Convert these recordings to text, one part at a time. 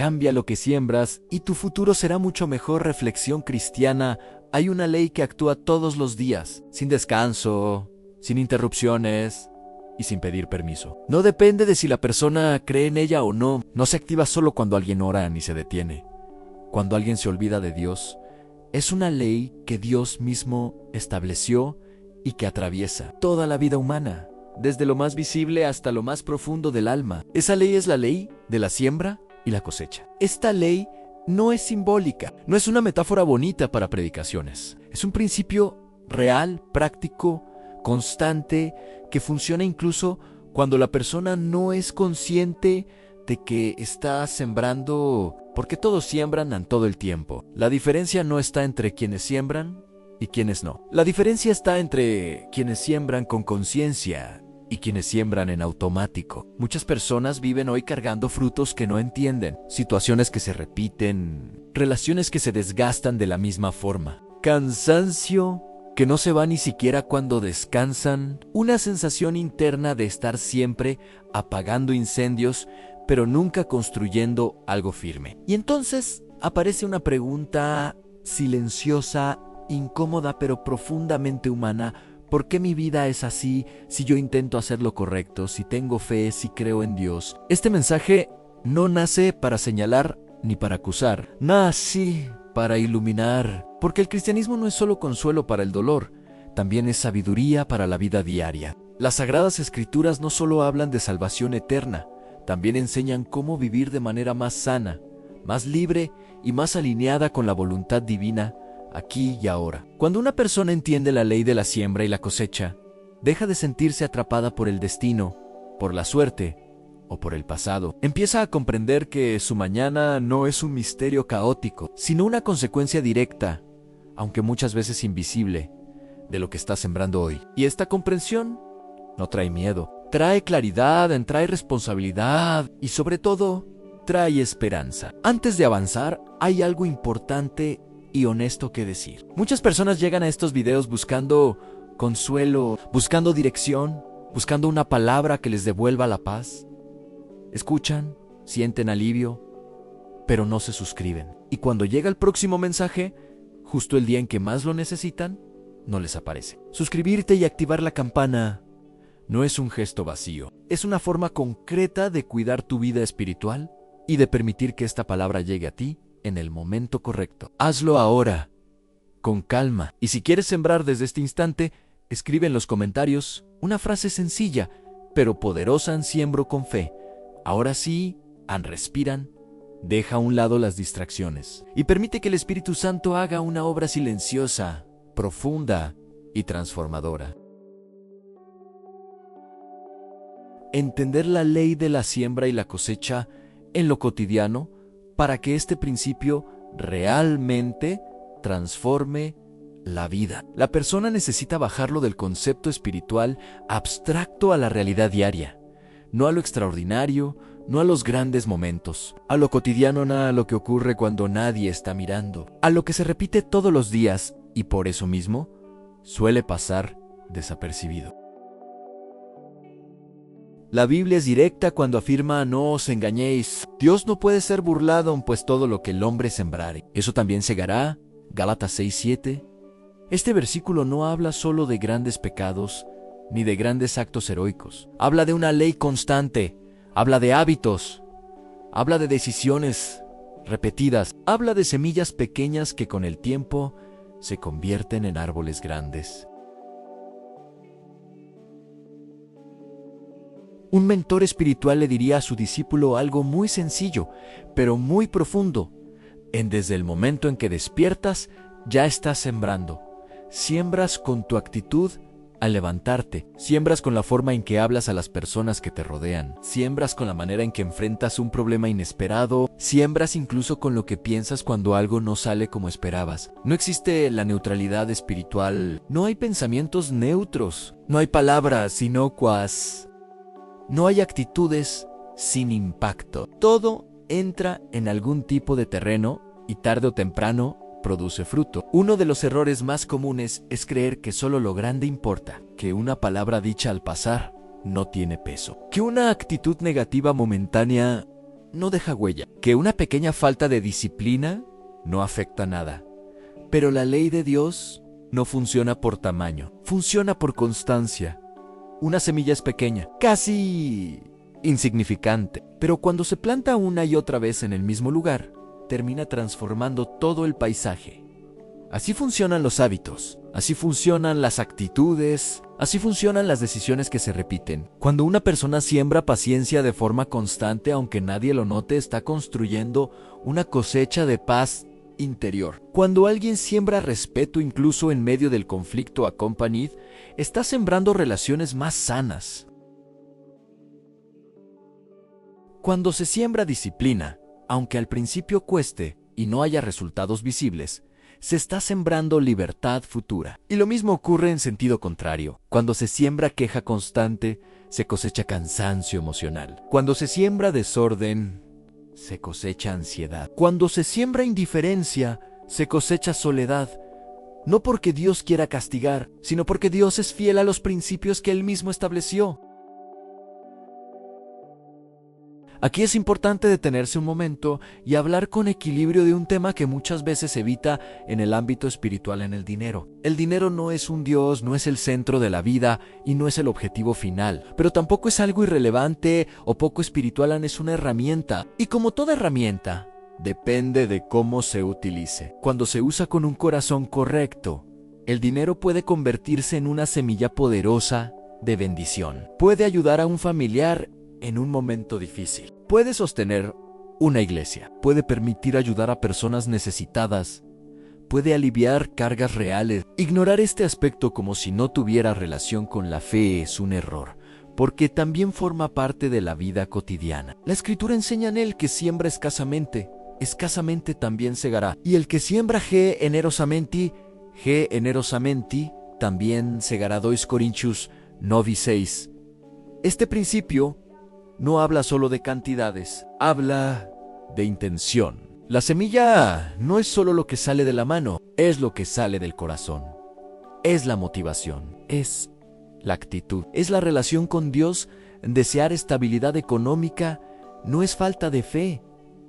Cambia lo que siembras y tu futuro será mucho mejor. Reflexión cristiana. Hay una ley que actúa todos los días, sin descanso, sin interrupciones y sin pedir permiso. No depende de si la persona cree en ella o no. No se activa solo cuando alguien ora ni se detiene. Cuando alguien se olvida de Dios. Es una ley que Dios mismo estableció y que atraviesa toda la vida humana, desde lo más visible hasta lo más profundo del alma. Esa ley es la ley de la siembra y la cosecha. Esta ley no es simbólica, no es una metáfora bonita para predicaciones. Es un principio real, práctico, constante, que funciona incluso cuando la persona no es consciente de que está sembrando, porque todos siembran en todo el tiempo. La diferencia no está entre quienes siembran y quienes no. La diferencia está entre quienes siembran con conciencia y quienes siembran en automático. Muchas personas viven hoy cargando frutos que no entienden, situaciones que se repiten, relaciones que se desgastan de la misma forma, cansancio que no se va ni siquiera cuando descansan, una sensación interna de estar siempre apagando incendios, pero nunca construyendo algo firme. Y entonces aparece una pregunta silenciosa, incómoda, pero profundamente humana. ¿Por qué mi vida es así si yo intento hacer lo correcto, si tengo fe, si creo en Dios? Este mensaje no nace para señalar ni para acusar. Nace para iluminar. Porque el cristianismo no es solo consuelo para el dolor, también es sabiduría para la vida diaria. Las Sagradas Escrituras no solo hablan de salvación eterna, también enseñan cómo vivir de manera más sana, más libre y más alineada con la voluntad divina, aquí y ahora. Cuando una persona entiende la ley de la siembra y la cosecha, deja de sentirse atrapada por el destino, por la suerte o por el pasado. Empieza a comprender que su mañana no es un misterio caótico, sino una consecuencia directa, aunque muchas veces invisible, de lo que está sembrando hoy. Y esta comprensión no trae miedo, trae claridad, trae responsabilidad y sobre todo, trae esperanza. Antes de avanzar, hay algo importante y honesto que decir. Muchas personas llegan a estos videos buscando consuelo, buscando dirección, buscando una palabra que les devuelva la paz. Escuchan, sienten alivio, pero no se suscriben. Y cuando llega el próximo mensaje, justo el día en que más lo necesitan, no les aparece. Suscribirte y activar la campana no es un gesto vacío. Es una forma concreta de cuidar tu vida espiritual y de permitir que esta palabra llegue a ti en el momento correcto. Hazlo ahora, con calma. Y si quieres sembrar desde este instante, escribe en los comentarios una frase sencilla, pero poderosa: siembro con fe. Ahora sí, respiran, deja a un lado las distracciones y permite que el Espíritu Santo haga una obra silenciosa, profunda y transformadora. Entender la ley de la siembra y la cosecha en lo cotidiano para que este principio realmente transforme la vida. La persona necesita bajarlo del concepto espiritual abstracto a la realidad diaria. No a lo extraordinario, no a los grandes momentos, a lo cotidiano, a lo que ocurre cuando nadie está mirando, a lo que se repite todos los días y por eso mismo suele pasar desapercibido. La Biblia es directa cuando afirma: no os engañéis, Dios no puede ser burlado, pues todo lo que el hombre sembrare, eso también segará. Gálatas 6:7. Este versículo no habla solo de grandes pecados, ni de grandes actos heroicos. Habla de una ley constante, habla de hábitos, habla de decisiones repetidas, habla de semillas pequeñas que con el tiempo se convierten en árboles grandes. Un mentor espiritual le diría a su discípulo algo muy sencillo, pero muy profundo. Desde el momento en que despiertas, ya estás sembrando. Siembras con tu actitud al levantarte, siembras con la forma en que hablas a las personas que te rodean, siembras con la manera en que enfrentas un problema inesperado, siembras incluso con lo que piensas cuando algo no sale como esperabas. No existe la neutralidad espiritual, no hay pensamientos neutros, no hay palabras inocuas, no hay actitudes sin impacto. Todo entra en algún tipo de terreno y tarde o temprano produce fruto. Uno de los errores más comunes es creer que solo lo grande importa, que una palabra dicha al pasar no tiene peso, que una actitud negativa momentánea no deja huella, que una pequeña falta de disciplina no afecta nada. Pero la ley de Dios no funciona por tamaño, funciona por constancia. Una semilla es pequeña, casi insignificante, pero cuando se planta una y otra vez en el mismo lugar, termina transformando todo el paisaje. Así funcionan los hábitos, así funcionan las actitudes, así funcionan las decisiones que se repiten. Cuando una persona siembra paciencia de forma constante, aunque nadie lo note, está construyendo una cosecha de paz interior. Cuando alguien siembra respeto incluso en medio del conflicto acompanido, está sembrando relaciones más sanas. Cuando se siembra disciplina, aunque al principio cueste y no haya resultados visibles, se está sembrando libertad futura. Y lo mismo ocurre en sentido contrario. Cuando se siembra queja constante, se cosecha cansancio emocional. Cuando se siembra desorden, se cosecha ansiedad. Cuando se siembra indiferencia, se cosecha soledad. No porque Dios quiera castigar, sino porque Dios es fiel a los principios que Él mismo estableció. Aquí es importante detenerse un momento y hablar con equilibrio de un tema que muchas veces se evita en el ámbito espiritual, en el dinero. El dinero no es un Dios, no es el centro de la vida y no es el objetivo final, pero tampoco es algo irrelevante o poco espiritual, es una herramienta. Y como toda herramienta, depende de cómo se utilice. Cuando se usa con un corazón correcto, el dinero puede convertirse en una semilla poderosa de bendición. Puede ayudar a un familiar en un momento difícil. Puede sostener una iglesia. Puede permitir ayudar a personas necesitadas. Puede aliviar cargas reales. Ignorar este aspecto como si no tuviera relación con la fe es un error, porque también forma parte de la vida cotidiana. La Escritura enseña en él que siembra escasamente, escasamente también segará. Y el que siembra generosamente también segará. 2 Corintios 9:6. Este principio no habla solo de cantidades, habla de intención. La semilla no es solo lo que sale de la mano, es lo que sale del corazón. Es la motivación, es la actitud, es la relación con Dios. Desear estabilidad económica no es falta de fe.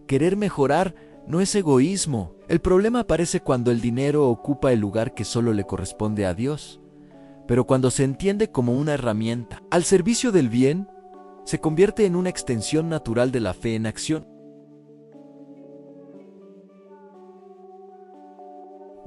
Querer mejorar no es egoísmo. El problema aparece cuando el dinero ocupa el lugar que solo le corresponde a Dios. Pero cuando se entiende como una herramienta al servicio del bien, se convierte en una extensión natural de la fe en acción.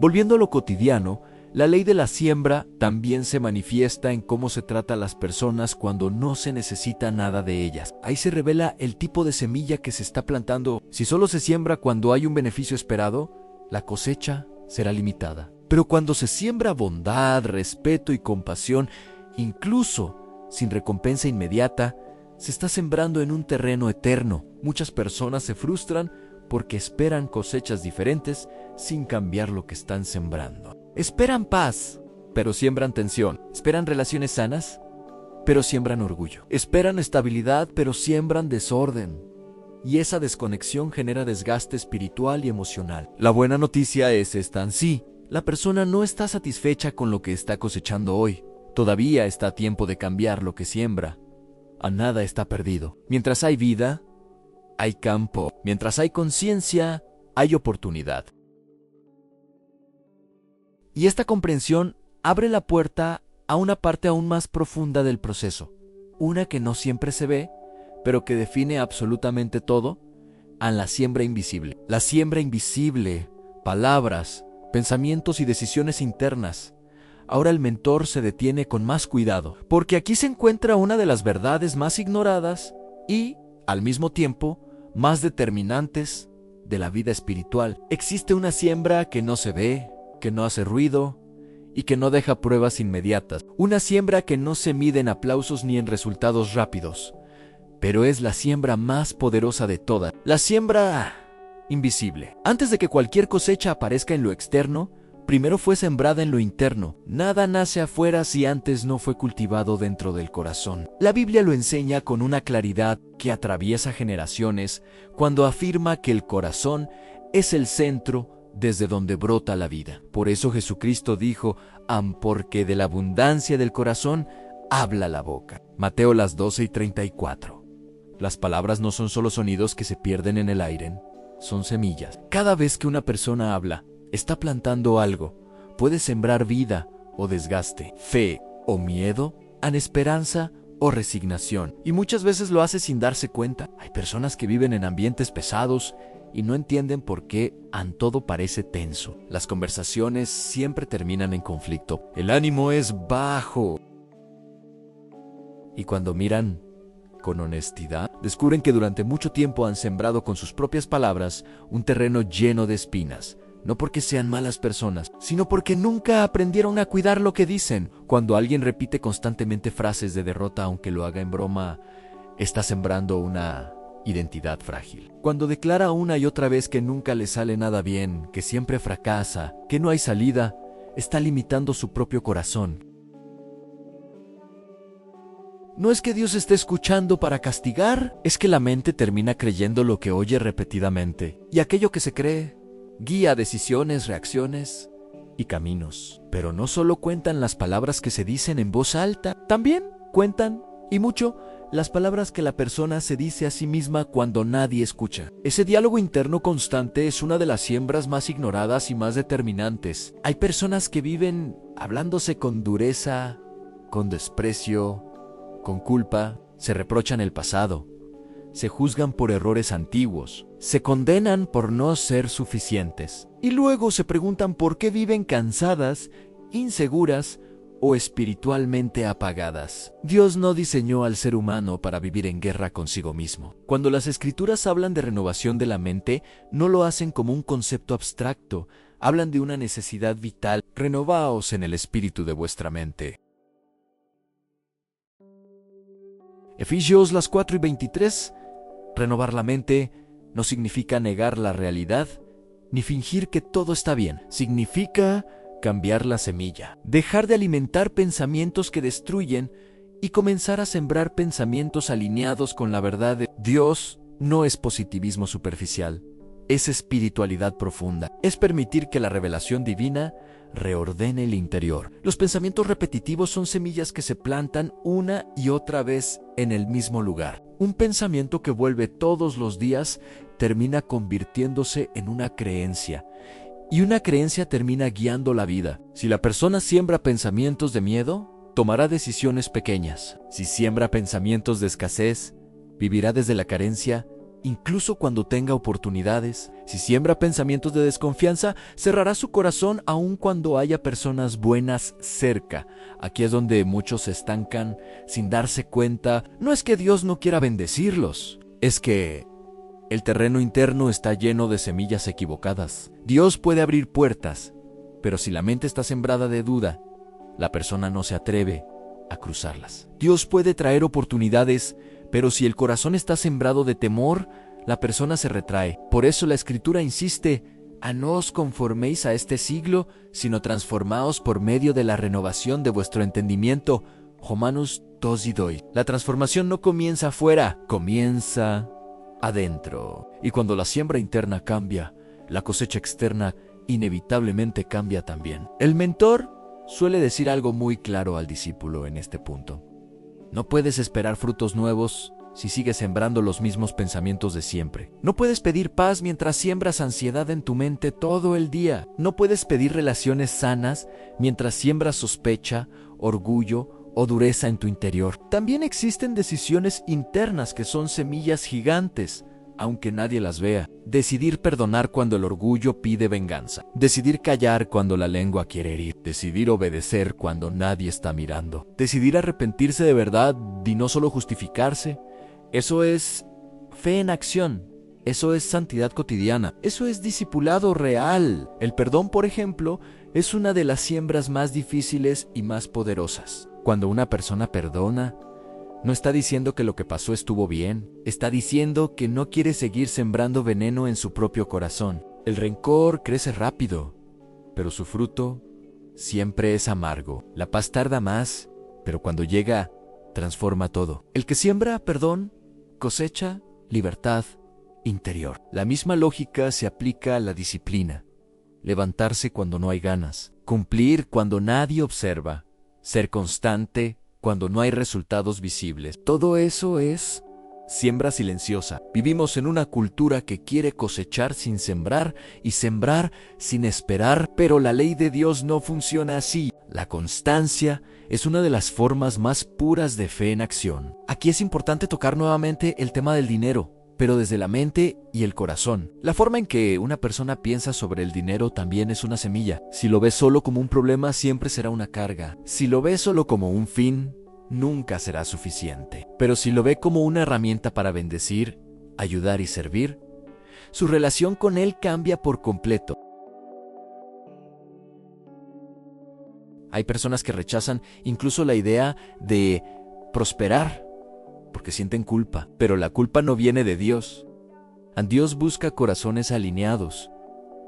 Volviendo a lo cotidiano, la ley de la siembra también se manifiesta en cómo se trata a las personas cuando no se necesita nada de ellas. Ahí se revela el tipo de semilla que se está plantando. Si solo se siembra cuando hay un beneficio esperado, la cosecha será limitada. Pero cuando se siembra bondad, respeto y compasión, incluso sin recompensa inmediata, se está sembrando en un terreno eterno. Muchas personas se frustran porque esperan cosechas diferentes sin cambiar lo que están sembrando. Esperan paz, pero siembran tensión. Esperan relaciones sanas, pero siembran orgullo. Esperan estabilidad, pero siembran desorden. Y esa desconexión genera desgaste espiritual y emocional. La buena noticia es esta: sí, la persona no está satisfecha con lo que está cosechando hoy. Todavía está a tiempo de cambiar lo que siembra. A nada está perdido. Mientras hay vida, hay campo. Mientras hay conciencia, hay oportunidad. Y esta comprensión abre la puerta a una parte aún más profunda del proceso. Una que no siempre se ve, pero que define absolutamente todo: a la siembra invisible. La siembra invisible, palabras, pensamientos y decisiones internas. Ahora el mentor se detiene con más cuidado, porque aquí se encuentra una de las verdades más ignoradas y, al mismo tiempo, más determinantes de la vida espiritual. Existe una siembra que no se ve, que no hace ruido y que no deja pruebas inmediatas. Una siembra que no se mide en aplausos ni en resultados rápidos, pero es la siembra más poderosa de todas. La siembra invisible. Antes de que cualquier cosecha aparezca en lo externo, primero fue sembrada en lo interno. Nada nace afuera si antes no fue cultivado dentro del corazón. La Biblia lo enseña con una claridad que atraviesa generaciones cuando afirma que el corazón es el centro desde donde brota la vida. Por eso Jesucristo dijo: porque de la abundancia del corazón habla la boca. Mateo 12:34. Las palabras no son solo sonidos que se pierden en el aire, son semillas. Cada vez que una persona habla, está plantando algo. Puede sembrar vida o desgaste, fe o miedo, esperanza o resignación. Y muchas veces lo hace sin darse cuenta. Hay personas que viven en ambientes pesados y no entienden por qué todo parece tenso. Las conversaciones siempre terminan en conflicto. El ánimo es bajo. Y cuando miran con honestidad, descubren que durante mucho tiempo han sembrado con sus propias palabras un terreno lleno de espinas. No porque sean malas personas, sino porque nunca aprendieron a cuidar lo que dicen. Cuando alguien repite constantemente frases de derrota, aunque lo haga en broma, está sembrando una identidad frágil. Cuando declara una y otra vez que nunca le sale nada bien, que siempre fracasa, que no hay salida, está limitando su propio corazón. No es que Dios esté escuchando para castigar, es que la mente termina creyendo lo que oye repetidamente. Y aquello que se cree guía decisiones, reacciones y caminos. Pero no solo cuentan las palabras que se dicen en voz alta, también cuentan, y mucho, las palabras que la persona se dice a sí misma cuando nadie escucha. Ese diálogo interno constante es una de las siembras más ignoradas y más determinantes. Hay personas que viven hablándose con dureza, con desprecio, con culpa, se reprochan el pasado, se juzgan por errores antiguos, se condenan por no ser suficientes y luego se preguntan por qué viven cansadas, inseguras o espiritualmente apagadas. Dios no diseñó al ser humano para vivir en guerra consigo mismo. Cuando las Escrituras hablan de renovación de la mente, no lo hacen como un concepto abstracto, hablan de una necesidad vital. Renovaos en el espíritu de vuestra mente. Efesios 4:23. Renovar la mente no significa negar la realidad, ni fingir que todo está bien. Significa cambiar la semilla, dejar de alimentar pensamientos que destruyen y comenzar a sembrar pensamientos alineados con la verdad de Dios. No es positivismo superficial, es espiritualidad profunda. Es permitir que la revelación divina reordene el interior. Los pensamientos repetitivos son semillas que se plantan una y otra vez en el mismo lugar. Un pensamiento que vuelve todos los días termina convirtiéndose en una creencia, y una creencia termina guiando la vida. Si la persona siembra pensamientos de miedo, tomará decisiones pequeñas. Si siembra pensamientos de escasez, vivirá desde la carencia, incluso cuando tenga oportunidades. Si siembra pensamientos de desconfianza, cerrará su corazón aun cuando haya personas buenas cerca. Aquí es donde muchos se estancan sin darse cuenta. No es que Dios no quiera bendecirlos, es que el terreno interno está lleno de semillas equivocadas. Dios puede abrir puertas, pero si la mente está sembrada de duda, la persona no se atreve a cruzarlas. Dios puede traer oportunidades, pero si el corazón está sembrado de temor, la persona se retrae. Por eso la Escritura insiste: no os conforméis a este siglo, sino transformaos por medio de la renovación de vuestro entendimiento. Romanos 2:2. La transformación no comienza afuera, comienza adentro. Y cuando la siembra interna cambia, la cosecha externa inevitablemente cambia también. El mentor suele decir algo muy claro al discípulo en este punto: no puedes esperar frutos nuevos si sigues sembrando los mismos pensamientos de siempre. No puedes pedir paz mientras siembras ansiedad en tu mente todo el día. No puedes pedir relaciones sanas mientras siembras sospecha, orgullo o dureza en tu interior. También existen decisiones internas que son semillas gigantes, aunque nadie las vea. Decidir perdonar cuando el orgullo pide venganza. Decidir callar cuando la lengua quiere herir. Decidir obedecer cuando nadie está mirando. Decidir arrepentirse de verdad y no solo justificarse. Eso es fe en acción. Eso es santidad cotidiana. Eso es discipulado real. El perdón, por ejemplo, es una de las siembras más difíciles y más poderosas. Cuando una persona perdona, no está diciendo que lo que pasó estuvo bien, está diciendo que no quiere seguir sembrando veneno en su propio corazón. El rencor crece rápido, pero su fruto siempre es amargo. La paz tarda más, pero cuando llega, transforma todo. El que siembra perdón, cosecha libertad interior. La misma lógica se aplica a la disciplina. Levantarse cuando no hay ganas, cumplir cuando nadie observa, ser constante cuando no hay resultados visibles. Todo eso es siembra silenciosa. Vivimos en una cultura que quiere cosechar sin sembrar y sembrar sin esperar, pero la ley de Dios no funciona así. La constancia es una de las formas más puras de fe en acción. Aquí es importante tocar nuevamente el tema del dinero, pero desde la mente y el corazón. La forma en que una persona piensa sobre el dinero también es una semilla. Si lo ves solo como un problema, siempre será una carga. Si lo ves solo como un fin, nunca será suficiente. Pero si lo ve como una herramienta para bendecir, ayudar y servir, su relación con él cambia por completo. Hay personas que rechazan incluso la idea de prosperar porque sienten culpa, pero la culpa no viene de Dios. Dios busca corazones alineados,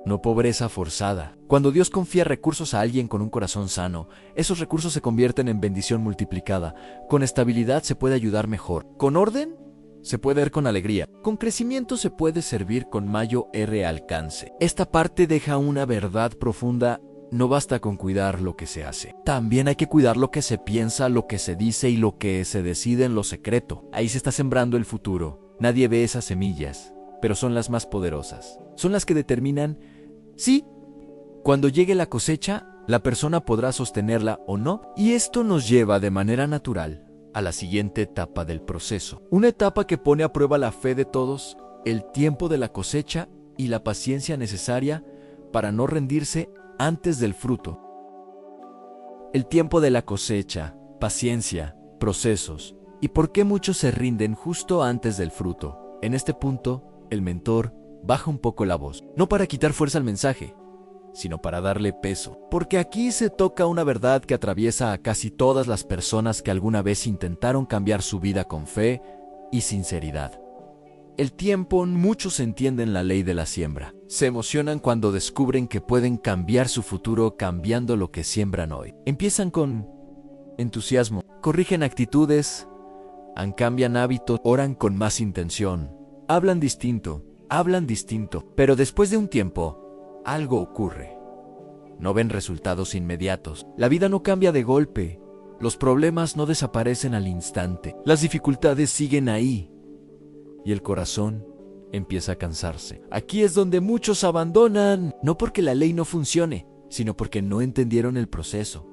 no pobreza forzada. Cuando Dios confía recursos a alguien con un corazón sano, esos recursos se convierten en bendición multiplicada. Con estabilidad se puede ayudar mejor. Con orden, se puede dar con alegría. Con crecimiento se puede servir con mayor alcance. Esta parte deja una verdad profunda. No basta con cuidar lo que se hace. También hay que cuidar lo que se piensa, lo que se dice y lo que se decide en lo secreto. Ahí se está sembrando el futuro. Nadie ve esas semillas, pero son las más poderosas. Son las que determinan si, cuando llegue la cosecha, la persona podrá sostenerla o no. Y esto nos lleva de manera natural a la siguiente etapa del proceso. Una etapa que pone a prueba la fe de todos, el tiempo de la cosecha y la paciencia necesaria para no rendirse antes del fruto. El tiempo de la cosecha, paciencia, procesos. ¿Y por qué muchos se rinden justo antes del fruto? En este punto, el mentor baja un poco la voz, no para quitar fuerza al mensaje, sino para darle peso. Porque aquí se toca una verdad que atraviesa a casi todas las personas que alguna vez intentaron cambiar su vida con fe y sinceridad. El tiempo, muchos entienden la ley de la siembra. Se emocionan cuando descubren que pueden cambiar su futuro cambiando lo que siembran hoy. Empiezan con entusiasmo, corrigen actitudes, cambian hábitos, oran con más intención, hablan distinto, pero después de un tiempo, algo ocurre. No ven resultados inmediatos. La vida no cambia de golpe. Los problemas no desaparecen al instante. Las dificultades siguen ahí. Y el corazón empieza a cansarse. Aquí es donde muchos abandonan, no porque la ley no funcione, sino porque no entendieron el proceso,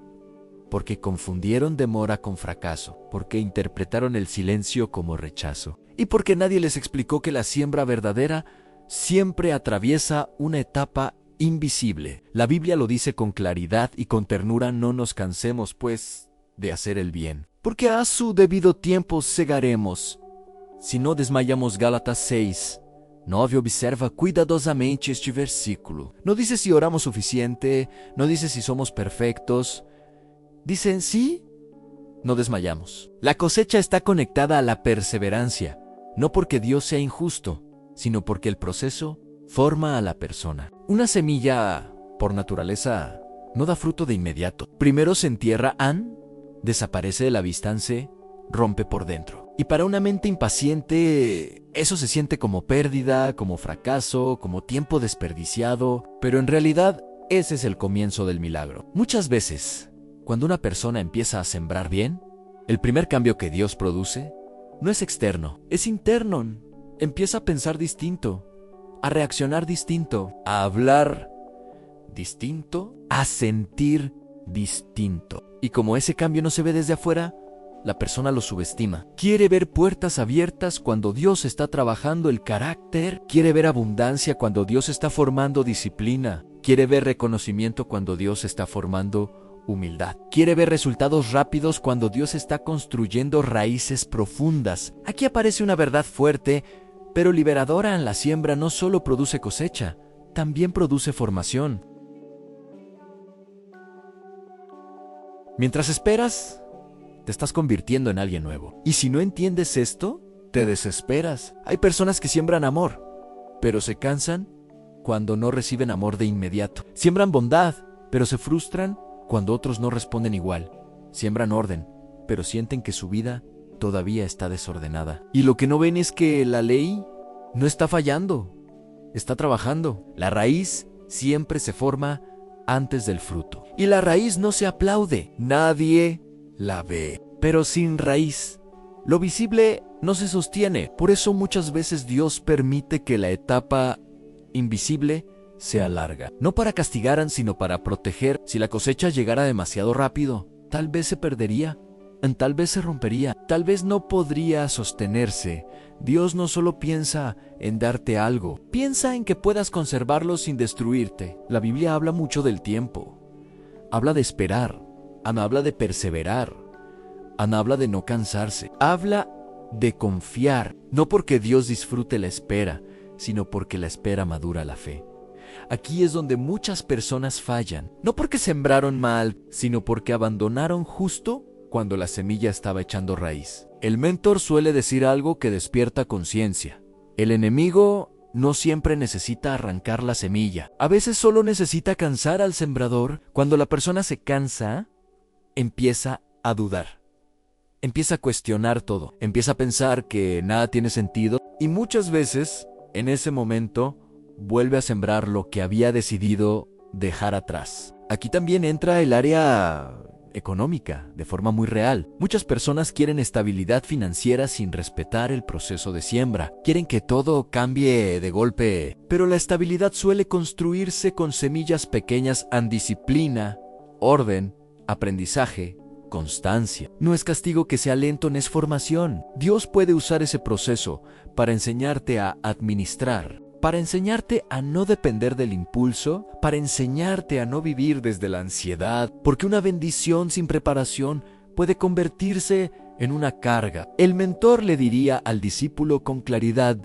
porque confundieron demora con fracaso, porque interpretaron el silencio como rechazo, y porque nadie les explicó que la siembra verdadera siempre atraviesa una etapa invisible. La Biblia lo dice con claridad y con ternura: no nos cansemos, pues, de hacer el bien, porque a su debido tiempo segaremos. Se não desmayamos. Gálatas 6:9 observa cuidadosamente este versículo. No dice si oramos suficiente, no dice si somos perfectos. Dice sí, no desmayamos. La cosecha está conectada a la perseverancia, no porque Dios sea injusto, sino porque el proceso forma a la persona. Una semilla, por naturaleza, no da fruto de inmediato. Primero se entierra, desaparece de la vista, rompe por dentro. Y para una mente impaciente, eso se siente como pérdida, como fracaso, como tiempo desperdiciado, pero en realidad ese es el comienzo del milagro. Muchas veces, cuando una persona empieza a sembrar bien, el primer cambio que Dios produce no es externo, es interno. Empieza a pensar distinto, a reaccionar distinto, a hablar distinto, a sentir distinto. Y como ese cambio no se ve desde afuera, la persona lo subestima. Quiere ver puertas abiertas cuando Dios está trabajando el carácter. Quiere ver abundancia cuando Dios está formando disciplina. Quiere ver reconocimiento cuando Dios está formando humildad. Quiere ver resultados rápidos cuando Dios está construyendo raíces profundas. Aquí aparece una verdad fuerte, pero liberadora. En la siembra no solo produce cosecha, también produce formación. Mientras esperas, te estás convirtiendo en alguien nuevo. Y si no entiendes esto, te desesperas. Hay personas que siembran amor, pero se cansan cuando no reciben amor de inmediato. Siembran bondad, pero se frustran cuando otros no responden igual. Siembran orden, pero sienten que su vida todavía está desordenada. Y lo que no ven es que la ley no está fallando, está trabajando. La raíz siempre se forma antes del fruto. Y la raíz no se aplaude. Nadie la ve. Pero sin raíz Lo visible no se sostiene. Por eso muchas veces Dios permite que la etapa invisible sea larga. No para castigar, sino para proteger. Si la cosecha llegara demasiado rápido, tal vez se perdería, tal vez se rompería, tal vez no podría sostenerse. Dios no solo piensa en darte algo, piensa en que puedas conservarlo sin destruirte. La Biblia habla mucho del tiempo. Habla de esperar, habla de perseverar, habla de no cansarse, habla de confiar, no porque Dios disfrute la espera, sino porque la espera madura la fe. Aquí es donde muchas personas fallan, no porque sembraron mal, sino porque abandonaron justo cuando la semilla estaba echando raíz. El mentor suele decir algo que despierta conciencia. El enemigo no siempre necesita arrancar la semilla. A veces solo necesita cansar al sembrador. Cuando la persona se cansa, empieza a dudar. Empieza a cuestionar todo. Empieza a pensar que nada tiene sentido. Y muchas veces, en ese momento, vuelve a sembrar lo que había decidido dejar atrás. Aquí también entra el área económica, de forma muy real. Muchas personas quieren estabilidad financiera sin respetar el proceso de siembra. Quieren que todo cambie de golpe, pero la estabilidad suele construirse con semillas pequeñas en disciplina, orden, aprendizaje, constancia. No es castigo que sea lento, no es formación. Dios puede usar ese proceso para enseñarte a administrar, para enseñarte a no depender del impulso, para enseñarte a no vivir desde la ansiedad, porque una bendición sin preparación puede convertirse en una carga. El mentor le diría al discípulo con claridad: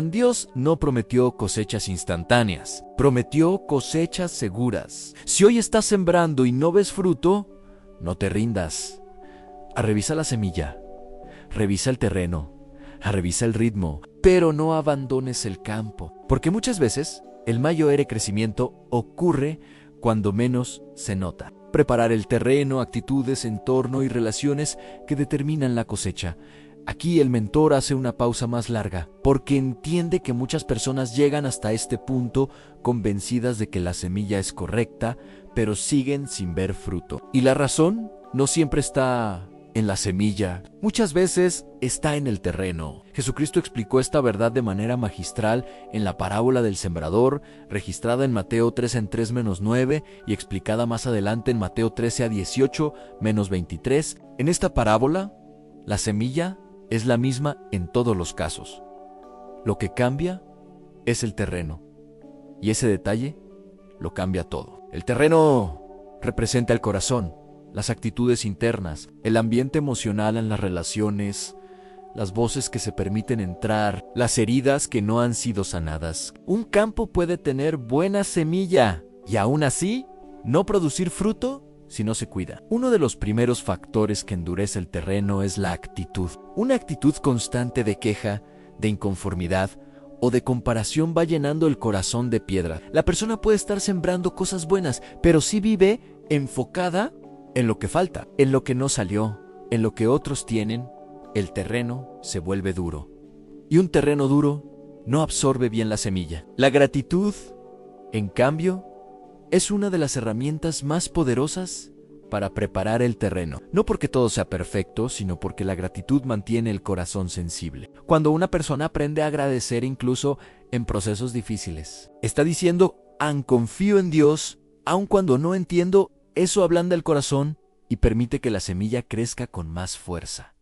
Dios no prometió cosechas instantáneas, prometió cosechas seguras. Si hoy estás sembrando y no ves fruto, no te rindas. Revisa la semilla, revisa el terreno, revisa el ritmo, pero no abandones el campo, porque muchas veces el mayor crecimiento ocurre cuando menos se nota. Preparar el terreno, actitudes, entorno y relaciones que determinan la cosecha. Aquí el mentor hace una pausa más larga, porque entiende que muchas personas llegan hasta este punto convencidas de que la semilla es correcta, pero siguen sin ver fruto. Y la razón no siempre está en la semilla, muchas veces está en el terreno. Jesucristo explicó esta verdad de manera magistral en la parábola del sembrador, registrada en Mateo 3:3-9 y explicada más adelante en Mateo 13:18-23. En esta parábola, la semilla es la misma en todos los casos. Lo que cambia es el terreno, y ese detalle lo cambia todo. El terreno representa el corazón, las actitudes internas, el ambiente emocional en las relaciones, las voces que se permiten entrar, las heridas que no han sido sanadas. Un campo puede tener buena semilla y aún así no producir fruto si no se cuida. Uno de los primeros factores que endurece el terreno es la actitud. Una actitud constante de queja, de inconformidad o de comparación va llenando el corazón de piedra. La persona puede estar sembrando cosas buenas, pero si vive enfocada en lo que falta, en lo que no salió, en lo que otros tienen, el terreno se vuelve duro. Y un terreno duro no absorbe bien la semilla. La gratitud, en cambio, es una de las herramientas más poderosas para preparar el terreno. No porque todo sea perfecto, sino porque la gratitud mantiene el corazón sensible. Cuando una persona aprende a agradecer incluso en procesos difíciles, está diciendo: confío en Dios, aun cuando no entiendo. Eso ablanda el corazón y permite que la semilla crezca con más fuerza.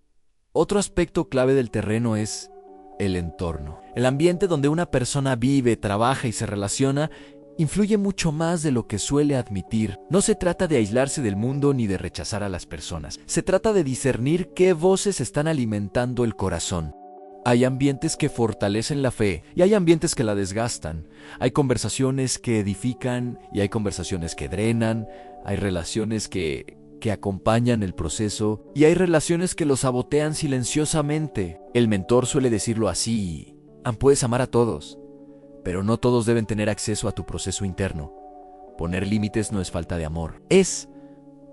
Otro aspecto clave del terreno es el entorno. El ambiente donde una persona vive, trabaja y se relaciona influye mucho más de lo que suele admitir. No se trata de aislarse del mundo ni de rechazar a las personas. Se trata de discernir qué voces están alimentando el corazón. Hay ambientes que fortalecen la fe y hay ambientes que la desgastan. Hay conversaciones que edifican y hay conversaciones que drenan. Hay relaciones que acompañan el proceso y hay relaciones que lo sabotean silenciosamente. El mentor suele decirlo así: puedes amar a todos, pero no todos deben tener acceso a tu proceso interno. Poner límites no es falta de amor, es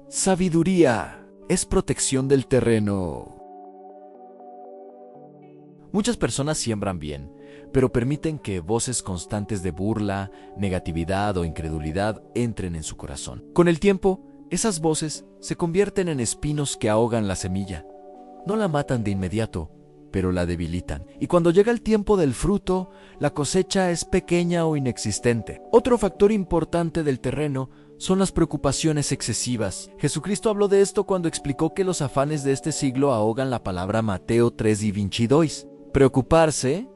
sabiduría, es protección del terreno. Muchas personas siembran bien, pero permiten que voces constantes de burla, negatividad o incredulidad entren en su corazón. Con el tiempo, esas voces se convierten en espinos que ahogan la semilla. No la matan de inmediato, pero la debilitan. Y cuando llega el tiempo del fruto, la cosecha es pequeña o inexistente. Otro factor importante del terreno son las preocupaciones excesivas. Jesucristo habló de esto cuando explicó que los afanes de este siglo ahogan la palabra Mateo 3:22. Preocuparse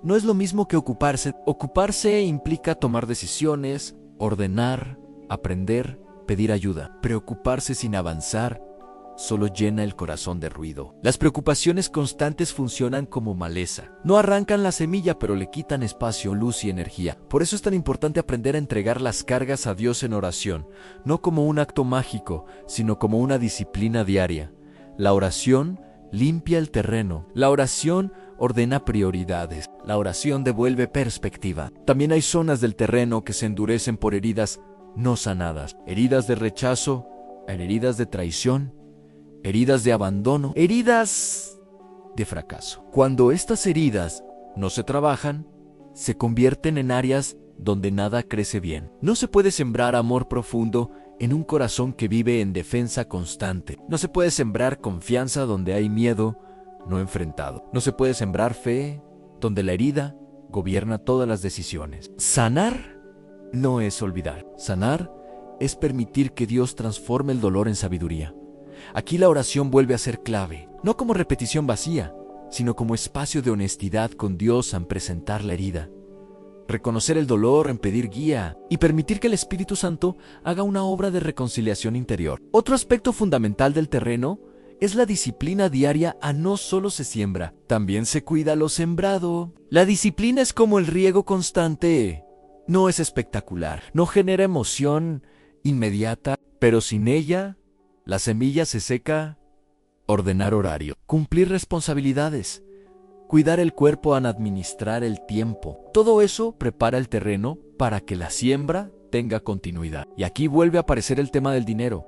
no es lo mismo que ocuparse. Ocuparse implica tomar decisiones, ordenar, aprender, pedir ayuda. Preocuparse sin avanzar solo llena el corazón de ruido. Las preocupaciones constantes funcionan como maleza. No arrancan la semilla, pero le quitan espacio, luz y energía. Por eso es tan importante aprender a entregar las cargas a Dios en oración, no como un acto mágico, sino como una disciplina diaria. La oración limpia el terreno. La oración ordena prioridades. La oración devuelve perspectiva. También hay zonas del terreno que se endurecen por heridas no sanadas. Heridas de rechazo, heridas de traición, heridas de abandono, heridas de fracaso. Cuando estas heridas no se trabajan, se convierten en áreas donde nada crece bien. No se puede sembrar amor profundo en un corazón que vive en defensa constante. No se puede sembrar confianza donde hay miedo no enfrentado. No se puede sembrar fe donde la herida gobierna todas las decisiones. Sanar no es olvidar. Sanar es permitir que Dios transforme el dolor en sabiduría. Aquí la oración vuelve a ser clave, no como repetición vacía, sino como espacio de honestidad con Dios al presentar la herida. Reconocer el dolor en pedir guía y permitir que el Espíritu Santo haga una obra de reconciliación interior. Otro aspecto fundamental del terreno es la disciplina diaria a no solo se siembra, también se cuida lo sembrado. La disciplina es como el riego constante. No es espectacular, no genera emoción inmediata, pero sin ella, la semilla se seca. Ordenar horario, cumplir responsabilidades, cuidar el cuerpo al administrar el tiempo. Todo eso prepara el terreno para que la siembra tenga continuidad. Y aquí vuelve a aparecer el tema del dinero,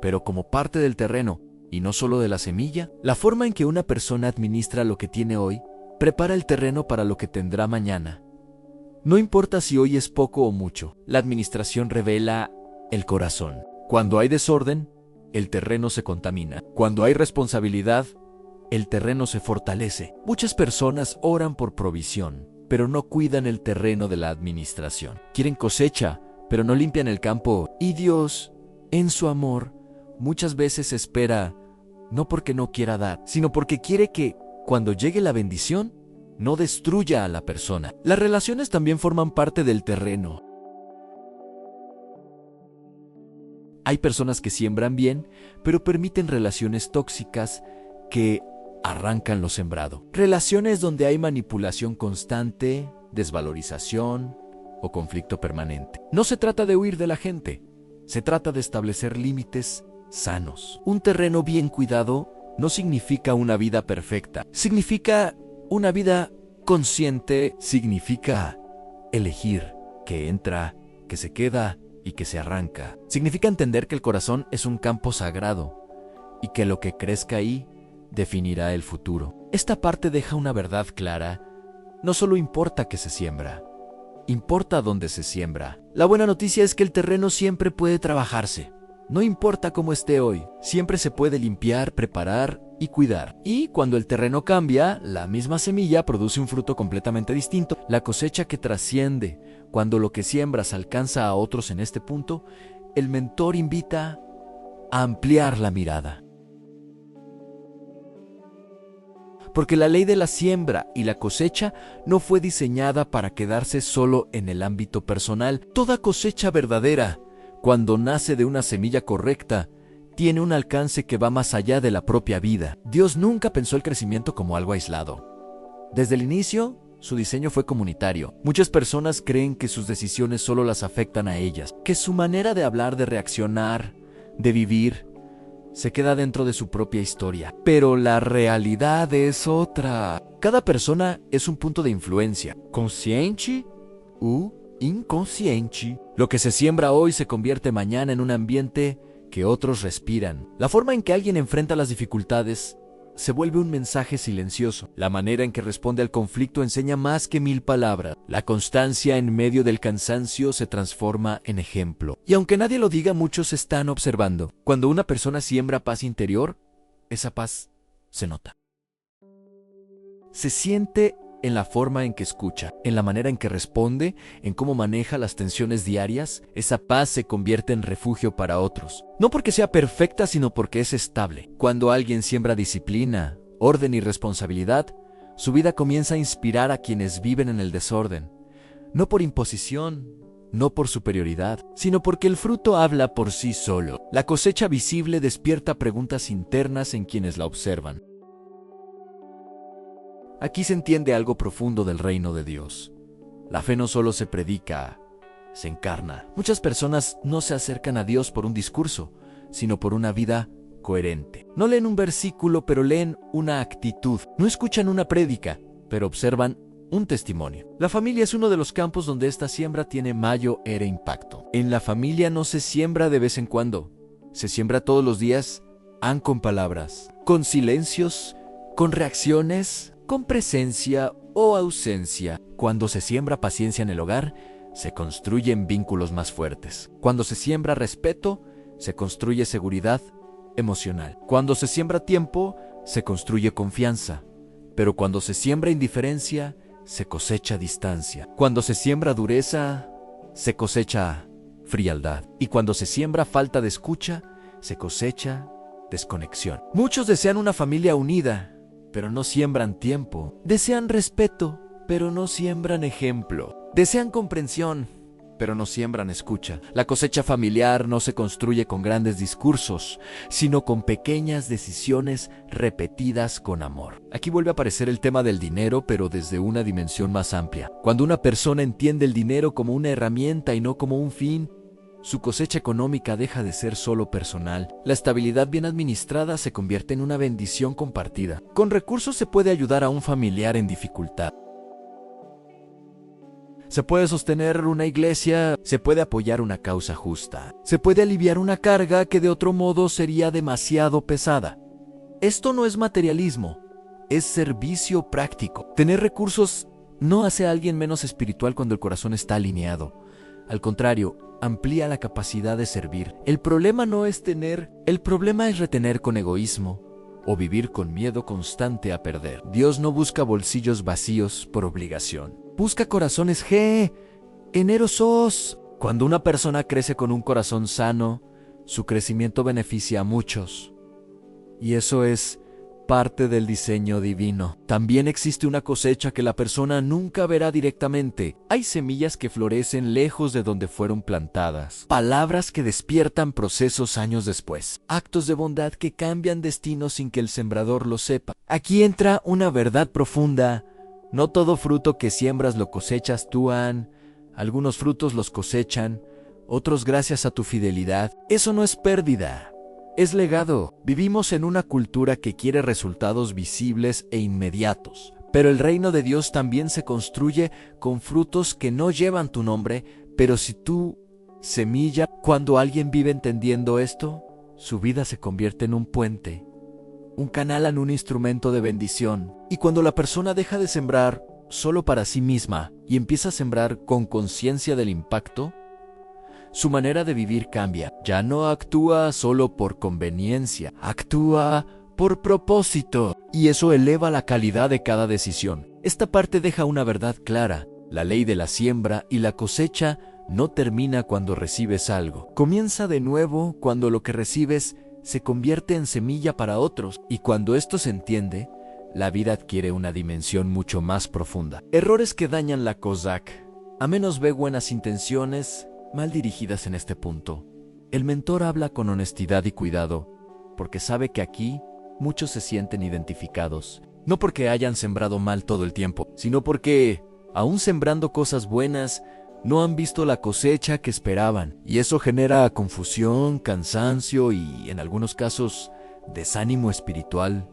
pero como parte del terreno y no solo de la semilla. La forma en que una persona administra lo que tiene hoy prepara el terreno para lo que tendrá mañana. No importa si hoy es poco o mucho, la administración revela el corazón. Cuando hay desorden, el terreno se contamina. Cuando hay responsabilidad, el terreno se fortalece. Muchas personas oran por provisión, pero no cuidan el terreno de la administración. Quieren cosecha, pero no limpian el campo. Y Dios, en su amor, muchas veces espera, no porque no quiera dar, sino porque quiere que, cuando llegue la bendición, no destruya a la persona. Las relaciones también forman parte del terreno. Hay personas que siembran bien, pero permiten relaciones tóxicas que arrancan lo sembrado. Relaciones donde hay manipulación constante, desvalorización o conflicto permanente. No se trata de huir de la gente, se trata de establecer límites sanos. Un terreno bien cuidado no significa una vida perfecta, significa una vida consciente, significa elegir que entra, que se queda y que se arranca. Significa entender que el corazón es un campo sagrado y que lo que crezca ahí definirá el futuro. Esta parte deja una verdad clara. No solo importa que se siembra, importa dónde se siembra. La buena noticia es que el terreno siempre puede trabajarse. No importa cómo esté hoy, siempre se puede limpiar, preparar y cuidar. Y cuando el terreno cambia, la misma semilla produce un fruto completamente distinto. La cosecha que trasciende. Cuando lo que siembras alcanza a otros en este punto, el mentor invita a ampliar la mirada. Porque la ley de la siembra y la cosecha no fue diseñada para quedarse solo en el ámbito personal. Toda cosecha verdadera, cuando nace de una semilla correcta, tiene un alcance que va más allá de la propia vida. Dios nunca pensó el crecimiento como algo aislado. Desde el inicio, su diseño fue comunitario. Muchas personas creen que sus decisiones solo las afectan a ellas, que su manera de hablar, de reaccionar, de vivir, se queda dentro de su propia historia. Pero la realidad es otra. Cada persona es un punto de influencia, consciente u inconsciente. Lo que se siembra hoy se convierte mañana en un ambiente que otros respiran. La forma en que alguien enfrenta las dificultades se vuelve un mensaje silencioso. La manera en que responde al conflicto enseña más que 1000 palabras. La constancia en medio del cansancio se transforma en ejemplo. Y aunque nadie lo diga, muchos están observando. Cuando una persona siembra paz interior, esa paz se nota. Se siente en la forma en que escucha, en la manera en que responde, en cómo maneja las tensiones diarias. Esa paz se convierte en refugio para otros. No porque sea perfecta, sino porque es estable. Cuando alguien siembra disciplina, orden y responsabilidad, su vida comienza a inspirar a quienes viven en el desorden. No por imposición, no por superioridad, sino porque el fruto habla por sí solo. La cosecha visible despierta preguntas internas en quienes la observan. Aquí se entiende algo profundo del reino de Dios. La fe no solo se predica, se encarna. Muchas personas no se acercan a Dios por un discurso, sino por una vida coherente. No leen un versículo, pero leen una actitud. No escuchan una prédica, pero observan un testimonio. La familia es uno de los campos donde esta siembra tiene mayor impacto. En la familia no se siembra de vez en cuando, se siembra todos los días, con palabras, con silencios, con reacciones, con presencia o ausencia. Cuando se siembra paciencia en el hogar, se construyen vínculos más fuertes. Cuando se siembra respeto, se construye seguridad emocional. Cuando se siembra tiempo, se construye confianza. Pero cuando se siembra indiferencia, se cosecha distancia. Cuando se siembra dureza, se cosecha frialdad. Y cuando se siembra falta de escucha, se cosecha desconexión. Muchos desean una familia unida, pero no siembran tiempo. Desean respeto, pero no siembran ejemplo. Desean comprensión, pero no siembran escucha. La cosecha familiar no se construye con grandes discursos, sino con pequeñas decisiones repetidas con amor. Aquí vuelve a aparecer el tema del dinero, pero desde una dimensión más amplia. Cuando una persona entiende el dinero como una herramienta y no como un fin, su cosecha económica deja de ser solo personal. La estabilidad bien administrada se convierte en una bendición compartida. Con recursos se puede ayudar a un familiar en dificultad. Se puede sostener una iglesia, se puede apoyar una causa justa, se puede aliviar una carga que de otro modo sería demasiado pesada. Esto no es materialismo, es servicio práctico. Tener recursos no hace a alguien menos espiritual cuando el corazón está alineado. Al contrario, amplía la capacidad de servir. El problema no es tener, el problema es retener con egoísmo o vivir con miedo constante a perder. Dios no busca bolsillos vacíos por obligación. Busca corazones generosos. Cuando una persona crece con un corazón sano, su crecimiento beneficia a muchos. Y eso es parte del diseño divino. También existe una cosecha que la persona nunca verá directamente. Hay semillas que florecen lejos de donde fueron plantadas. Palabras que despiertan procesos años después. Actos de bondad que cambian destinos sin que el sembrador lo sepa. Aquí entra una verdad profunda. No todo fruto que siembras lo cosechas tú, Algunos frutos los cosechan, otros gracias a tu fidelidad. Eso no es pérdida, es legado. Vivimos en una cultura que quiere resultados visibles e inmediatos. Pero el reino de Dios también se construye con frutos que no llevan tu nombre, pero si tú, semilla, cuando alguien vive entendiendo esto, su vida se convierte en un puente, un canal en un instrumento de bendición. Y cuando la persona deja de sembrar solo para sí misma y empieza a sembrar con conciencia del impacto, su manera de vivir cambia. Ya no actúa solo por conveniencia, actúa por propósito. Y eso eleva la calidad de cada decisión. Esta parte deja una verdad clara. La ley de la siembra y la cosecha no termina cuando recibes algo. Comienza de nuevo cuando lo que recibes se convierte en semilla para otros. Y cuando esto se entiende, la vida adquiere una dimensión mucho más profunda. Errores que dañan la COSAC. A menos ve buenas intenciones mal dirigidas en este punto. El mentor habla con honestidad y cuidado, porque sabe que aquí muchos se sienten identificados. No porque hayan sembrado mal todo el tiempo, sino porque, aún sembrando cosas buenas, no han visto la cosecha que esperaban. Y eso genera confusión, cansancio y, en algunos casos, desánimo espiritual.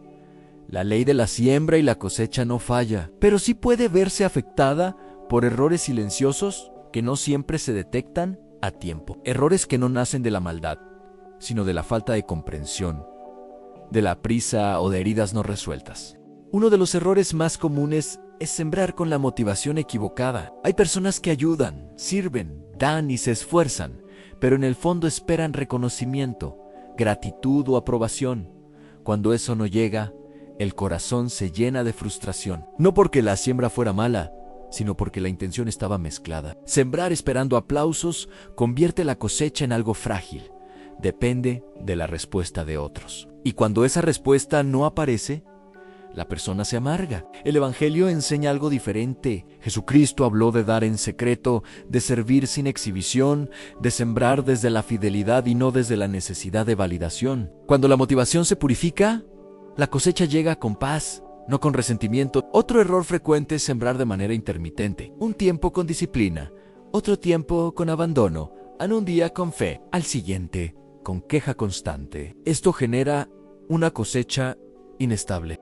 La ley de la siembra y la cosecha no falla, pero sí puede verse afectada por errores silenciosos que no siempre se detectan a tiempo. Errores que no nacen de la maldad, sino de la falta de comprensión, de la prisa o de heridas no resueltas. Uno de los errores más comunes es sembrar con la motivación equivocada. Hay personas que ayudan, sirven, dan y se esfuerzan, pero en el fondo esperan reconocimiento, gratitud o aprobación. Cuando eso no llega, el corazón se llena de frustración. No porque la siembra fuera mala, sino porque la intención estaba mezclada. Sembrar esperando aplausos convierte la cosecha en algo frágil. Depende de la respuesta de otros. Y cuando esa respuesta no aparece, la persona se amarga. El Evangelio enseña algo diferente. Jesucristo habló de dar en secreto, de servir sin exhibición, de sembrar desde la fidelidad y no desde la necesidad de validación. Cuando la motivación se purifica, la cosecha llega con paz, no con resentimiento. Otro error frecuente es sembrar de manera intermitente. Un tiempo con disciplina, otro tiempo con abandono, un día con fe, al siguiente con queja constante. Esto genera una cosecha inestable.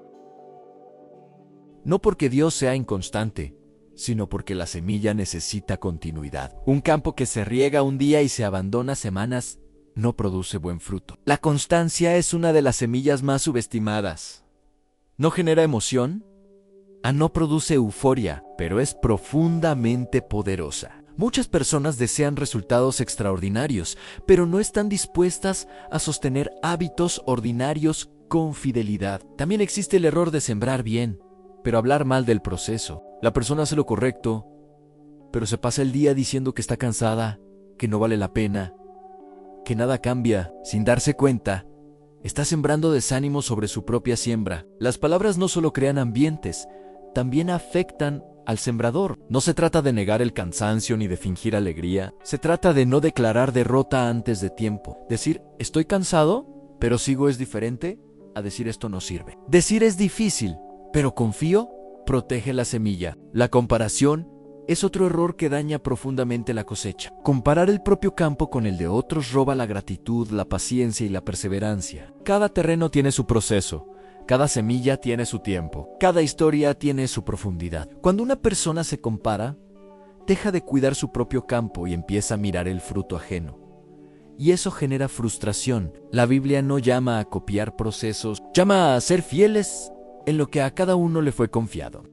No porque Dios sea inconstante, sino porque la semilla necesita continuidad. Un campo que se riega un día y se abandona semanas no produce buen fruto. La constancia es una de las semillas más subestimadas. No genera emoción, no produce euforia, pero es profundamente poderosa. Muchas personas desean resultados extraordinarios, pero no están dispuestas a sostener hábitos ordinarios con fidelidad. También existe el error de sembrar bien, pero hablar mal del proceso. La persona hace lo correcto, pero se pasa el día diciendo que está cansada, que no vale la pena, que nada cambia. Sin darse cuenta, está sembrando desánimo sobre su propia siembra. Las palabras no solo crean ambientes, también afectan al sembrador. No se trata de negar el cansancio ni de fingir alegría. Se trata de no declarar derrota antes de tiempo. Decir, estoy cansado, pero sigo es diferente a decir esto no sirve. Decir es difícil, pero confío, protege la semilla. La comparación es otro error que daña profundamente la cosecha. Comparar el propio campo con el de otros roba la gratitud, la paciencia y la perseverancia. Cada terreno tiene su proceso. Cada semilla tiene su tiempo. Cada historia tiene su profundidad. Cuando una persona se compara, deja de cuidar su propio campo y empieza a mirar el fruto ajeno. Y eso genera frustración. La Biblia no llama a copiar procesos, llama a ser fieles en lo que a cada uno le fue confiado.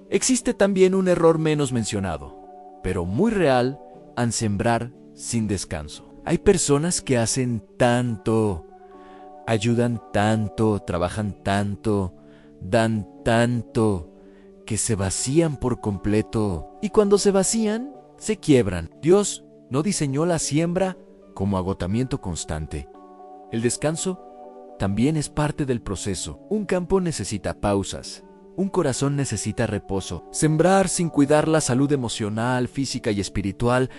Existe también un error menos mencionado, pero muy real, en sembrar sin descanso. Hay personas que hacen tanto, ayudan tanto, trabajan tanto, dan tanto, que se vacían por completo. Y cuando se vacían, se quiebran. Dios no diseñó la siembra como agotamiento constante. El descanso también es parte del proceso. Un campo necesita pausas. Un corazón necesita reposo. Sembrar sin cuidar la salud emocional, física y espiritual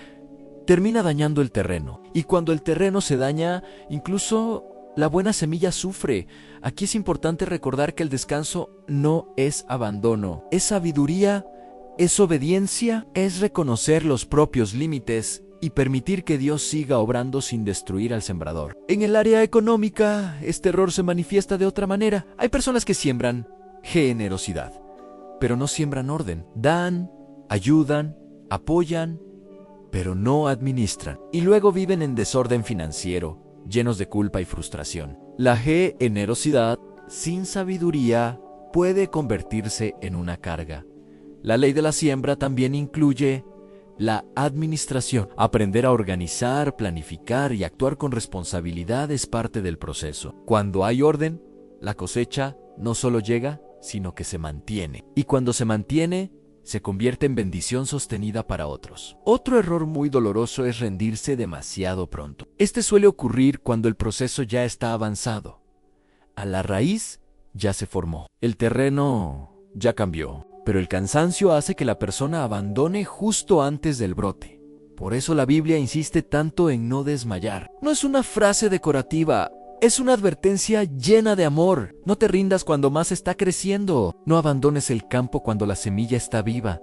termina dañando el terreno. Y cuando el terreno se daña, incluso la buena semilla sufre. Aquí es importante recordar que el descanso no es abandono. Es sabiduría, es obediencia, es reconocer los propios límites y permitir que Dios siga obrando sin destruir al sembrador. En el área económica, este error se manifiesta de otra manera. Hay personas que siembran generosidad, pero no siembran orden. Dan, ayudan, apoyan, pero no administran. Y luego viven en desorden financiero, llenos de culpa y frustración. La generosidad, sin sabiduría, puede convertirse en una carga. La ley de la siembra también incluye la administración. Aprender a organizar, planificar y actuar con responsabilidad es parte del proceso. Cuando hay orden, la cosecha no solo llega, sino que se mantiene. Y cuando se mantiene, se convierte en bendición sostenida para otros. Otro error muy doloroso es rendirse demasiado pronto. Este suele ocurrir cuando el proceso ya está avanzado. A la raíz ya se formó. El terreno ya cambió. Pero el cansancio hace que la persona abandone justo antes del brote. Por eso la Biblia insiste tanto en no desmayar. No es una frase decorativa, es una advertencia llena de amor. No te rindas cuando más está creciendo. No abandones el campo cuando la semilla está viva.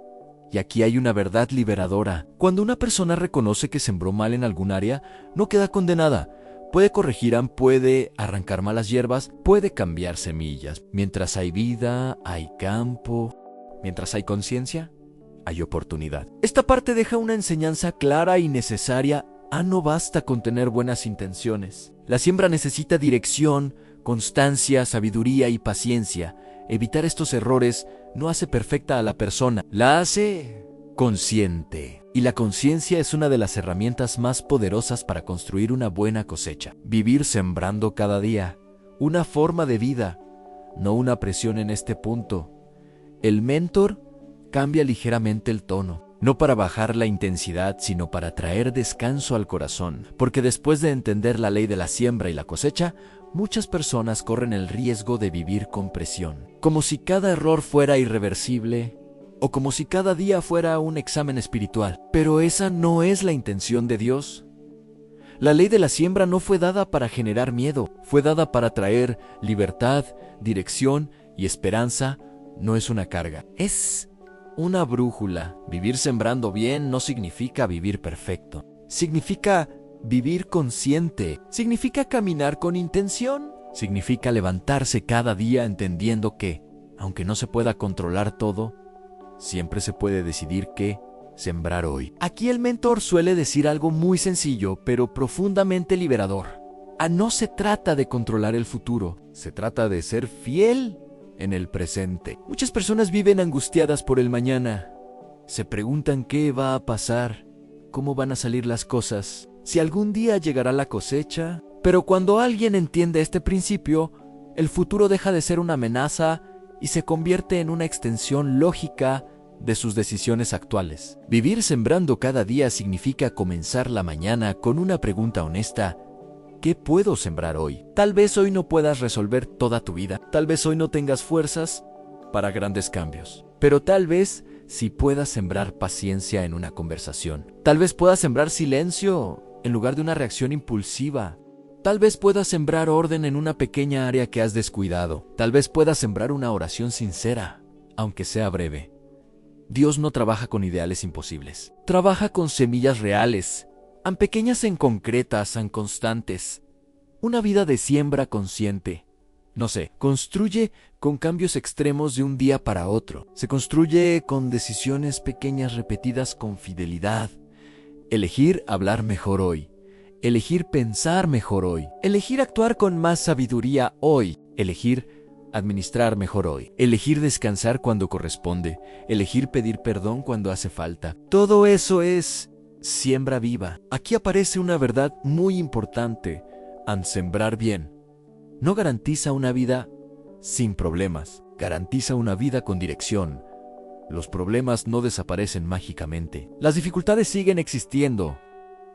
Y aquí hay una verdad liberadora. Cuando una persona reconoce que sembró mal en algún área, no queda condenada. Puede corregir, puede arrancar malas hierbas, puede cambiar semillas. Mientras hay vida, hay campo. Mientras hay conciencia, hay oportunidad. Esta parte deja una enseñanza clara y necesaria. No basta con tener buenas intenciones. La siembra necesita dirección, constancia, sabiduría y paciencia. Evitar estos errores no hace perfecta a la persona, la hace consciente. Y la conciencia es una de las herramientas más poderosas para construir una buena cosecha. Vivir sembrando cada día, una forma de vida, no una presión en este punto. El mentor cambia ligeramente el tono, no para bajar la intensidad, sino para traer descanso al corazón, porque después de entender la ley de la siembra y la cosecha, muchas personas corren el riesgo de vivir con presión, como si cada error fuera irreversible o como si cada día fuera un examen espiritual. Pero esa no es la intención de Dios. La ley de la siembra no fue dada para generar miedo, fue dada para traer libertad, dirección y esperanza. No es una carga, es una brújula. Vivir sembrando bien no significa vivir perfecto. Significa vivir consciente. Significa caminar con intención. Significa levantarse cada día entendiendo que, aunque no se pueda controlar todo, siempre se puede decidir qué sembrar hoy. Aquí el mentor suele decir algo muy sencillo, pero profundamente liberador. No se trata de controlar el futuro, se trata de ser fiel en el presente. Muchas personas viven angustiadas por el mañana. Se preguntan qué va a pasar, cómo van a salir las cosas, si algún día llegará la cosecha. Pero cuando alguien entiende este principio, el futuro deja de ser una amenaza y se convierte en una extensión lógica de sus decisiones actuales. Vivir sembrando cada día significa comenzar la mañana con una pregunta honesta. ¿Qué puedo sembrar hoy? Tal vez hoy no puedas resolver toda tu vida. Tal vez hoy no tengas fuerzas para grandes cambios. Pero tal vez sí puedas sembrar paciencia en una conversación. Tal vez puedas sembrar silencio en lugar de una reacción impulsiva. Tal vez puedas sembrar orden en una pequeña área que has descuidado. Tal vez puedas sembrar una oración sincera, aunque sea breve. Dios no trabaja con ideales imposibles. Trabaja con semillas reales, tan pequeñas en concretas, tan constantes. Una vida de siembra consciente. No sé, construye con cambios extremos de un día para otro. Se construye con decisiones pequeñas repetidas con fidelidad. Elegir hablar mejor hoy. Elegir pensar mejor hoy. Elegir actuar con más sabiduría hoy. Elegir administrar mejor hoy. Elegir descansar cuando corresponde. Elegir pedir perdón cuando hace falta. Todo eso es siembra viva. Aquí aparece una verdad muy importante. Sembrar bien no garantiza una vida sin problemas. Garantiza una vida con dirección. Los problemas no desaparecen mágicamente. Las dificultades siguen existiendo.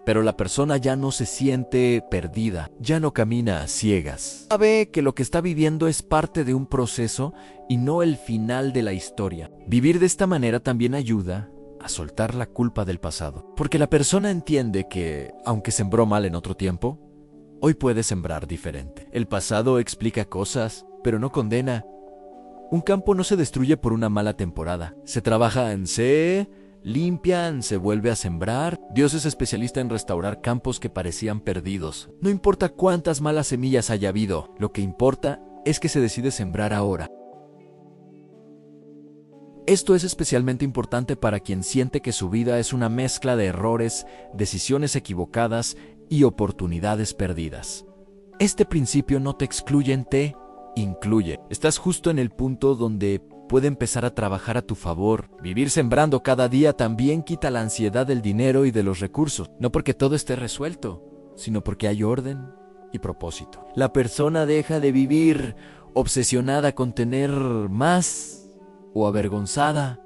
Pero la persona ya no se siente perdida, ya no camina a ciegas. Sabe que lo que está viviendo es parte de un proceso y no el final de la historia. Vivir de esta manera también ayuda a soltar la culpa del pasado. Porque la persona entiende que, aunque sembró mal en otro tiempo, hoy puede sembrar diferente. El pasado explica cosas, pero no condena. Un campo no se destruye por una mala temporada. Se trabaja en limpian, se vuelve a sembrar. Dios es especialista en restaurar campos que parecían perdidos. No importa cuántas malas semillas haya habido, lo que importa es que se decide sembrar ahora. Esto es especialmente importante para quien siente que su vida es una mezcla de errores, decisiones equivocadas y oportunidades perdidas. Este principio no te excluye, te incluye. Estás justo en el punto donde puede empezar a trabajar a tu favor. Vivir sembrando cada día también quita la ansiedad del dinero y de los recursos. No porque todo esté resuelto, sino porque hay orden y propósito. La persona deja de vivir obsesionada con tener más o avergonzada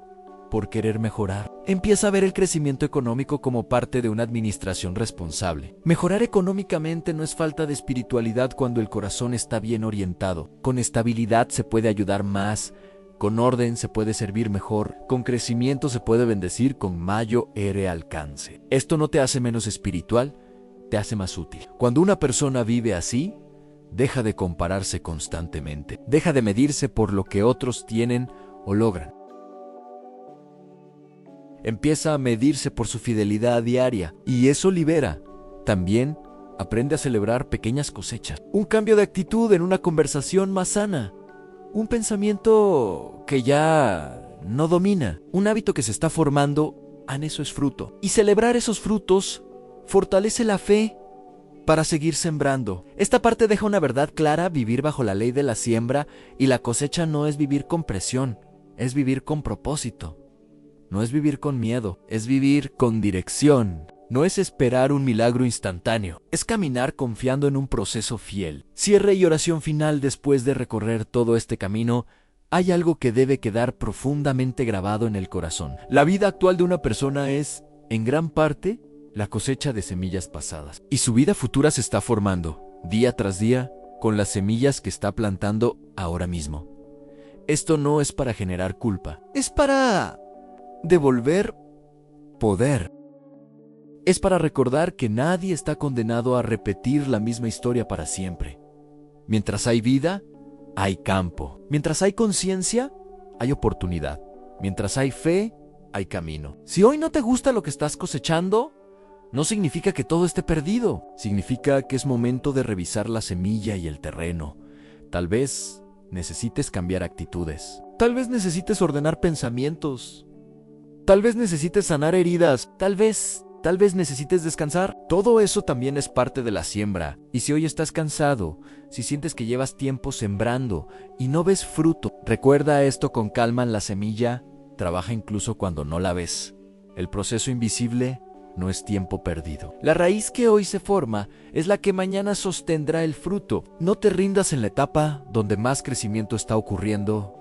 por querer mejorar. Empieza a ver el crecimiento económico como parte de una administración responsable. Mejorar económicamente no es falta de espiritualidad cuando el corazón está bien orientado. Con estabilidad se puede ayudar más. Con orden se puede servir mejor, con crecimiento se puede bendecir con mayor alcance. Esto no te hace menos espiritual, te hace más útil. Cuando una persona vive así, deja de compararse constantemente, deja de medirse por lo que otros tienen o logran. Empieza a medirse por su fidelidad diaria y eso libera. También aprende a celebrar pequeñas cosechas. Un cambio de actitud en una conversación más sana. Un pensamiento que ya no domina. Un hábito que se está formando, eso es fruto. Y celebrar esos frutos fortalece la fe para seguir sembrando. Esta parte deja una verdad clara: vivir bajo la ley de la siembra y la cosecha no es vivir con presión, es vivir con propósito. No es vivir con miedo, es vivir con dirección. no es esperar un milagro instantáneo, es caminar confiando en un proceso fiel. Cierre y oración final. Después de recorrer todo este camino, hay algo que debe quedar profundamente grabado en el corazón. La vida actual de una persona es, en gran parte, la cosecha de semillas pasadas. Y su vida futura se está formando, día tras día, con las semillas que está plantando ahora mismo. Esto no es para generar culpa, es para devolver poder. Es para recordar que nadie está condenado a repetir la misma historia para siempre. Mientras hay vida, hay campo. Mientras hay conciencia, hay oportunidad. Mientras hay fe, hay camino. Si hoy no te gusta lo que estás cosechando, no significa que todo esté perdido. Significa que es momento de revisar la semilla y el terreno. Tal vez necesites cambiar actitudes. Tal vez necesites ordenar pensamientos. Tal vez necesites sanar heridas. Tal vez necesites descansar. Todo eso también es parte de la siembra. Y si hoy estás cansado, si sientes que llevas tiempo sembrando y no ves fruto, recuerda esto con calma: la semilla trabaja incluso cuando no la ves. El proceso invisible no es tiempo perdido. La raíz que hoy se forma es la que mañana sostendrá el fruto. No te rindas en la etapa donde más crecimiento está ocurriendo,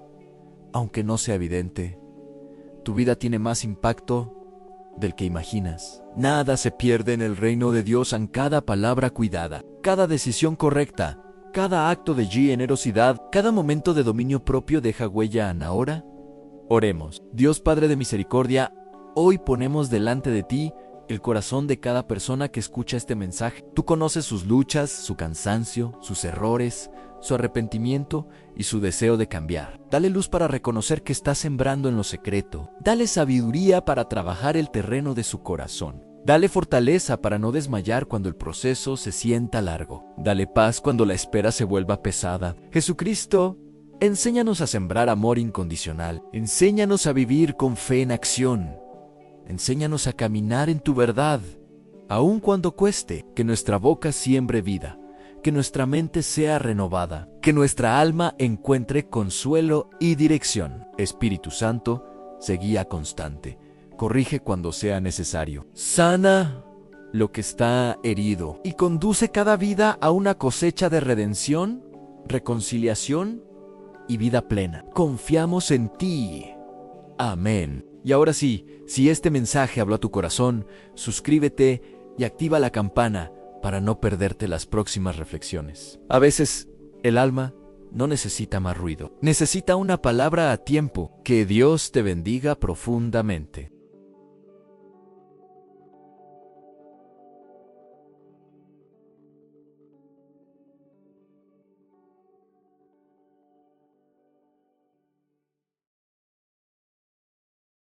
aunque no sea evidente. Tu vida tiene más impacto del que imaginas. Nada se pierde en el reino de Dios en cada palabra cuidada, cada decisión correcta, cada acto de generosidad, cada momento de dominio propio deja huella en ahora. Oremos. Dios Padre de misericordia, hoy ponemos delante de ti el corazón de cada persona que escucha este mensaje. Tú conoces sus luchas, su cansancio, sus errores, su arrepentimiento y su deseo de cambiar. Dale luz para reconocer que está sembrando en lo secreto. Dale sabiduría para trabajar el terreno de su corazón. Dale fortaleza para no desmayar cuando el proceso se sienta largo. Dale paz cuando la espera se vuelva pesada. Jesucristo, enséñanos a sembrar amor incondicional. Enséñanos a vivir con fe en acción. Enséñanos a caminar en tu verdad, aun cuando cueste. Que nuestra boca siembre vida, que nuestra mente sea renovada, que nuestra alma encuentre consuelo y dirección. Espíritu Santo, sé guía constante, corrige cuando sea necesario, sana lo que está herido y conduce cada vida a una cosecha de redención, reconciliación y vida plena. Confiamos en ti. Amén. Y ahora sí, si este mensaje habló a tu corazón, suscríbete y activa la campana para no perderte las próximas reflexiones. A veces, el alma no necesita más ruido, necesita una palabra a tiempo. Que Dios te bendiga profundamente.